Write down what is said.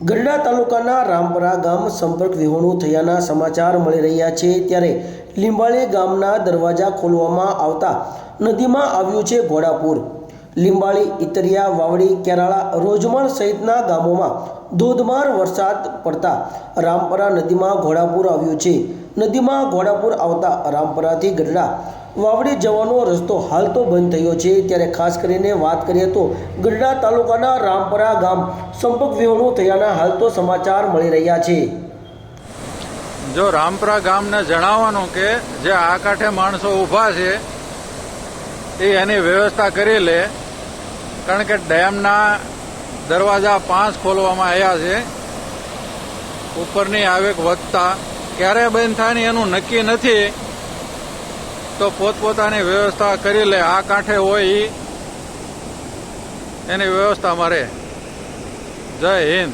ગઢડા તાલુકાના રામપરા ગામ સંપર્ક વિહોણું થયાના સમાચાર મળી રહ્યા છે। ત્યારે લીંબાળી ગામના દરવાજા ખોલવામાં આવતા નદીમાં આવ્યું છે ઘોડાપૂર। લીંબાળી, ઇતરિયા, વાવડી, કેરાળા, રોજમણ સહિતના ગામોમાં ધોધમાર વરસાદ પડતા રામપરા નદીમાં ઘોડાપૂર આવ્યું છે। નદીમાં ઘોડાપૂર આવતા રામપરાથી ગઢડા વાવડી જવાનો રસ્તો હાલ તો બંધ થયો છે। ત્યારે ખાસ કરીને વાત કરીએ તો ગઢડા તાલુકાના રામપરા ગામ સંપર્ક વિહોણું થયાના હાલ તો સમાચાર મળી રહ્યા છે। જો રામપરા ગામને જણાવવાનું કે જે આ કાંઠે માણસો ઊભા છે એ એની વ્યવસ્થા કરી લે, કારણ કે ડેમના દરવાજા 5 ખોલવામાં આવ્યા છે। ઉપરની આવક વધતા ક્યારે બંધ થાય ને એનું નક્કી નથી, તો પોતપોતાની વ્યવસ્થા કરી લે। આ કાંઠે હોય એની વ્યવસ્થામાં રહે। જય હિન્દ।